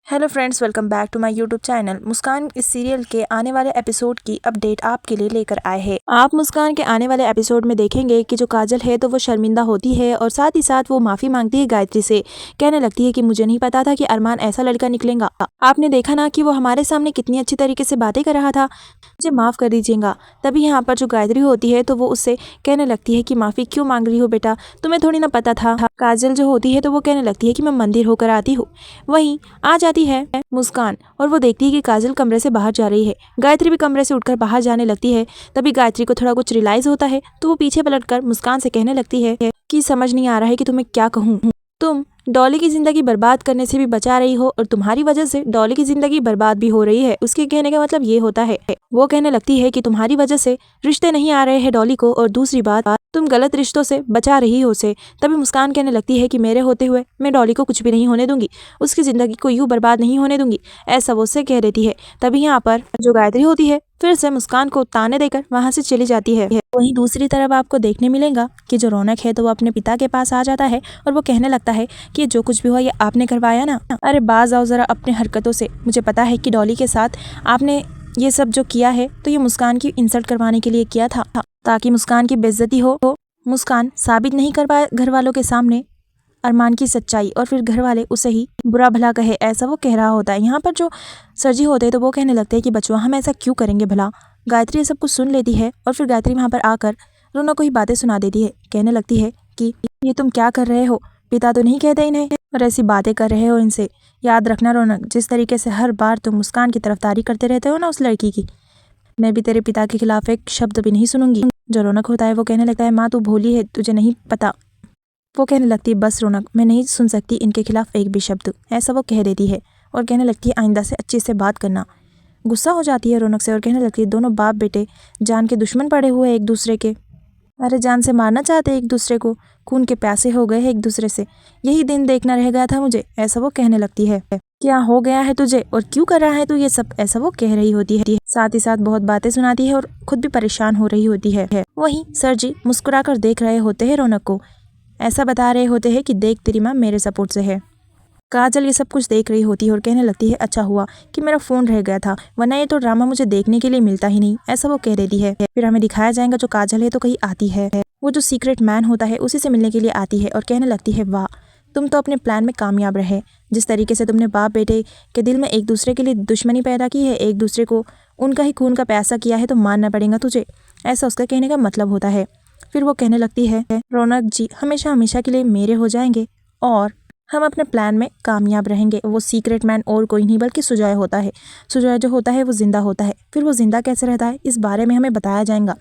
Hello friends, welcome back to my YouTube channel. Muskaan इस serial के आने वाले एपिसोड की अपडेट आपके लिए लेकर आए हैं। आप मुस्कान के आने वाले एपिसोड में देखेंगे कि जो काजल है तो वो शर्मिंदा होती है और साथ ही साथ वो माफी मांगती है गायत्री से। कहने लगती है कि मुझे नहीं पता था कि अरमान ऐसा लड़का निकलेगा। आपने देखा ना कि वो हमारे सामने कितनी अच्छी तरीके से बातें कर रहा था, मुझे माफ कर दीजिएगा। तभी यहाँ पर जो गायत्री होती है तो वो उससे कहने लगती है कि माफी क्यों मांग रही हो बेटा, तुम्हें थोड़ी ना पता था। काजल जो होती है तो वो कहने लगती है कि मैं मंदिर होकर आती हूँ। वहीं आ जाती है मुस्कान और वो देखती है कि काजल कमरे से बाहर जा रही है। गायत्री भी कमरे से उठकर बाहर जाने लगती है। तभी गायत्री को थोड़ा कुछ रियलाइज होता है तो वो पीछे पलटकर मुस्कान से कहने लगती है कि समझ नहीं आ रहा है कि तुम्हें क्या कहूँ। तुम डॉली की जिंदगी बर्बाद करने से भी बचा रही हो और तुम्हारी वजह से डॉली की जिंदगी बर्बाद भी हो रही है। उसके कहने का मतलब ये होता है। वो कहने लगती है कि तुम्हारी वजह से रिश्ते नहीं आ रहे हैं डॉली को, और दूसरी बात तुम गलत रिश्तों से बचा रही हो उसे। तभी मुस्कान कहने लगती है कि मेरे होते हुए मैं डॉली को कुछ भी नहीं होने दूंगी, उसकी जिंदगी को यूं बर्बाद नहीं होने दूंगी, ऐसा वो उससे कह देती है। तभी यहाँ पर जो गायत्री होती है फिर से मुस्कान को ताने देकर वहां से चली जाती है। वहीं दूसरी तरफ आपको देखने मिलेगा कि जो रौनक है तो वो अपने पिता के पास आ जाता है और वो कहने लगता है कि जो कुछ भी हुआ ये आपने करवाया ना। अरे बाज आओ जरा अपने हरकतों से। मुझे पता है कि डॉली के साथ आपने ये सब जो किया है तो ये मुस्कान की इंसल्ट करवाने के लिए किया था, ताकि मुस्कान की बेइज्जती हो। मुस्कान साबित नहीं कर पाए घर वालों के सामने अरमान की सच्चाई, और फिर घर वाले उसे ही बुरा भला कहे, ऐसा वो कह रहा होता है। यहाँ पर जो सर जी होते हैं तो वो कहने लगते हैं कि बचवा हम ऐसा क्यों करेंगे भला। गायत्री ये सब कुछ सुन लेती है और फिर गायत्री वहाँ पर आकर रौनक को ही बातें सुना देती है। कहने लगती है कि ये तुम क्या कर रहे हो, पिता तो नहीं कहते इन्हें और ऐसी बातें कर रहे हो इनसे। याद रखना रौनक, जिस तरीके से हर बार तुम मुस्कान की तरफदारी करते रहते हो ना उस लड़की की, मैं भी तेरे पिता के खिलाफ एक शब्द भी नहीं सुनूंगी। जो रौनक होता है वो कहने लगता है माँ तू भोली है, तुझे नहीं पता। वो कहने लगती है बस रौनक, मैं नहीं सुन सकती इनके खिलाफ एक भी शब्द, ऐसा वो कह देती है और कहने लगती है आइंदा से अच्छे से बात करना। गुस्सा हो जाती है रौनक से और कहने लगती है दोनों बाप बेटे जान के दुश्मन पड़े हुए एक दूसरे के, अरे जान से मारना चाहते एक दूसरे को, खून के प्यासे हो गए हैं एक दूसरे से, यही दिन देखना रह गया था मुझे, ऐसा वो कहने लगती है। क्या हो गया है तुझे और क्यों कर रहा है तू ये सब, ऐसा वो कह रही होती है। साथ ही साथ बहुत बातें सुनाती है और खुद भी परेशान हो रही होती है। वहीं सर जी मुस्कुराकर देख रहे होते हैं रौनक को, ऐसा बता रहे होते हैं कि देख तेरी माँ मेरे सपोर्ट से है। काजल ये सब कुछ देख रही होती है और कहने लगती है अच्छा हुआ कि मेरा फोन रह गया था, वरना ये तो ड्रामा मुझे देखने के लिए मिलता ही नहीं, ऐसा वो कह देती है। फिर हमें दिखाया जाएगा जो काजल है तो कहीं आती है, वो जो सीक्रेट मैन होता है उसी से मिलने के लिए आती है और कहने लगती है वाह तुम तो अपने प्लान में कामयाब रहे। जिस तरीके से तुमने बाप बेटे के दिल में एक दूसरे के लिए दुश्मनी पैदा की है, एक दूसरे को उनका ही खून का प्यासा किया है, तो मानना पड़ेगा तुझे, ऐसा उसका कहने का मतलब होता है। फिर वो कहने लगती है रौनक जी हमेशा हमेशा के लिए मेरे हो जाएंगे और हम अपने प्लान में कामयाब रहेंगे। वो सीक्रेट मैन और कोई नहीं बल्कि सुजॉय होता है। सुजॉय जो होता है वो जिंदा होता है। फिर वो जिंदा कैसे रहता है इस बारे में हमें बताया जाएगा।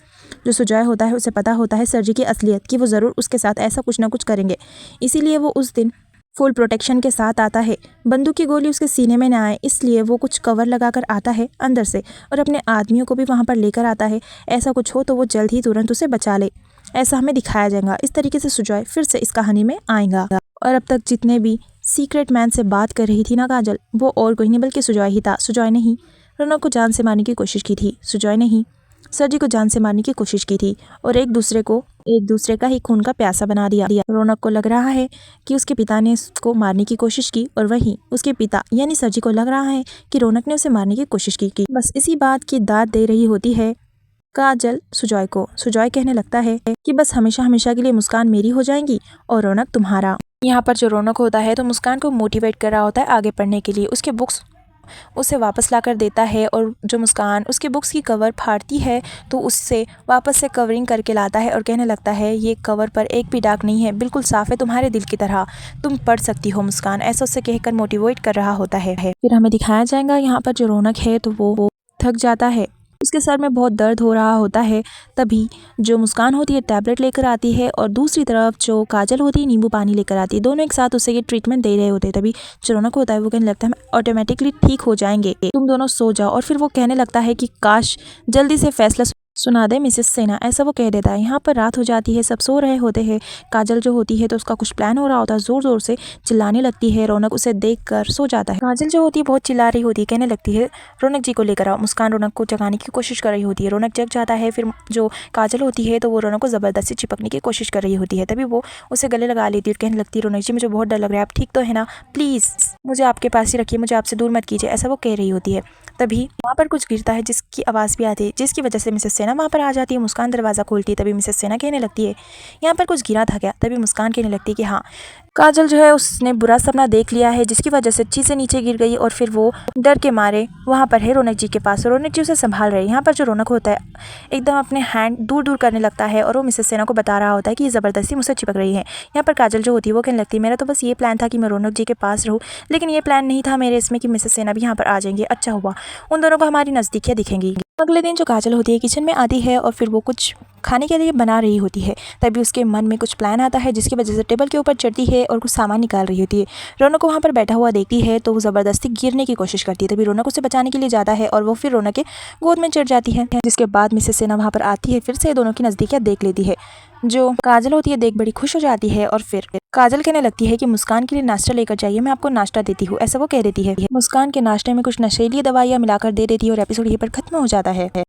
जो सुजॉय होता है उसे पता होता है सर जी की असलियत, कि वो ज़रूर उसके साथ ऐसा कुछ ना कुछ करेंगे, इसीलिए वो उस दिन फुल प्रोटेक्शन के साथ आता है। बंदूक की गोली उसके सीने में ना आए इसलिए वो कुछ कवर लगाकर आता है अंदर से और अपने आदमियों को भी वहाँ पर लेकर आता है, ऐसा कुछ हो तो वो जल्द ही तुरंत उसे बचा ले, ऐसा हमें दिखाया जाएगा। इस तरीके से सुजॉय फिर से इस कहानी में आएगा। और अब तक जितने भी सीक्रेट मैन से बात कर रही थी ना काजल, वो और कोई नहीं बल्कि सुजॉय ही था। सुजॉय ने ही रौनक को जान से मारने की कोशिश की थी, सुजॉय ने ही सर जी को जान से मारने की कोशिश की थी और एक दूसरे का ही खून का प्यासा बना दिया। रौनक को लग रहा है कि उसके पिता ने उसको मारने की कोशिश की और वहीं उसके पिता यानी सर जी को लग रहा है कि रौनक ने उसे मारने की कोशिश की। बस इसी बात की दाद दे रही होती है काजल सुजॉय को। सुजॉय कहने लगता है कि बस हमेशा हमेशा के लिए मुस्कान मेरी हो जाएंगी और रौनक तुम्हारा। यहाँ पर जो रौनक होता है तो मुस्कान को मोटिवेट कर रहा होता है आगे पढ़ने के लिए, उसके बुक्स उसे वापस लाकर देता है और जो मुस्कान उसके बुक्स की कवर फाड़ती है तो उससे वापस से कवरिंग करके लाता है और कहने लगता है ये कवर पर एक भी दाग नहीं है, बिल्कुल साफ है तुम्हारे दिल की तरह, तुम पढ़ सकती हो मुस्कान, ऐसा उससे कहकर मोटिवेट कर रहा होता है। फिर हमें दिखाया जाएगा यहाँ पर जो रौनक है तो वो थक जाता है, उसके सर में बहुत दर्द हो रहा होता है। तभी जो मुस्कान होती है टैबलेट लेकर आती है और दूसरी तरफ जो काजल होती है नींबू पानी लेकर आती है, दोनों एक साथ उसे ये ट्रीटमेंट दे रहे होते हैं। तभी जो रौनक होता है वो कहने लगता है हम ऑटोमेटिकली ठीक हो जाएंगे, तुम दोनों सो जाओ। और फिर वो कहने लगता है कि काश जल्दी से फैसला सुना दे मिसेस सेना, ऐसा वो कह देता है। यहाँ पर रात हो जाती है, सब सो रहे होते हैं। काजल जो होती है तो उसका कुछ प्लान हो रहा होता है, जोर जोर से चिल्लाने लगती है। रौनक उसे देखकर सो जाता है। काजल जो होती है बहुत चिल्ला रही होती है, कहने लगती है रौनक जी को लेकर आओ। मुस्कान रौनक को जगाने की कोशिश कर रही होती है। रौनक जग जाता है। फिर जो काजल होती है तो वो रौनक को जबरदस्ती चिपकने की कोशिश कर रही होती है। तभी वो उसे गले लगा लेती है और कहने लगती है रौनक जी मुझे बहुत डर लग रहा है, आप ठीक तो है ना, प्लीज़ मुझे आपके पास ही रखिए, मुझे आपसे दूर मत कीजिए, ऐसा वो कह रही होती है। तभी वहाँ पर कुछ गिरता है जिसकी आवाज़ भी आती है, जिसकी वजह से मिसेस सेना वहाँ पर आ जाती है। मुस्कान दरवाज़ा खोलती है। तभी मिसेस सेना कहने लगती है यहाँ पर कुछ गिरा था क्या। तभी मुस्कान कहने लगती है कि हाँ, काजल जो है उसने बुरा सपना देख लिया है, जिसकी वजह से चीज़ें नीचे गिर गई और फिर वो डर के मारे वहाँ पर है रौनक जी के पास। रौनक जी उसे संभाल रहे हैं। यहाँ पर जो रौनक होता है एकदम अपने हैंड दूर दूर करने लगता है और वो मिसेस सेना को बता रहा होता है कि ये ज़बरदस्ती मुझसे चिपक रही है। यहाँ पर काजल जो होती है वो कहने लगती है मेरा तो बस ये प्लान था कि मैं रौनक जी के पास रहूँ, लेकिन ये प्लान नहीं था मेरे इसमें कि मिसेस सेना भी यहाँ पर आ जाएंगी। अच्छा हुआ उन दोनों को हमारी नज़दीकियाँ दिखेंगी। अगले दिन जो काजल होती है किचन में आती है और फिर वो कुछ खाने के लिए बना रही होती है। तभी उसके मन में कुछ प्लान आता है, जिसकी वजह से टेबल के ऊपर चढ़ती है और कुछ सामान निकाल रही होती है। रौनक को वहाँ पर बैठा हुआ देखती है तो वो ज़बरदस्ती गिरने की कोशिश करती है। तभी रौनक उसे बचाने के लिए जाता है और वो फिर रौनक के गोद में चढ़ जाती है। जिसके बाद मिसेस सेना वहाँ पर आती है, फिर से दोनों की नज़दीकियाँ देख लेती है। जो काजल होती है देख बड़ी खुश हो जाती है और फिर काजल कहने लगती है कि मुस्कान के लिए नाश्ता लेकर जाइए, मैं आपको नाश्ता देती हूँ, ऐसा वो कह देती है। मुस्कान के नाश्ते में कुछ नशीली दवाइयाँ मिलाकर दे देती है और एपिसोड यहीं पर खत्म हो जाता है।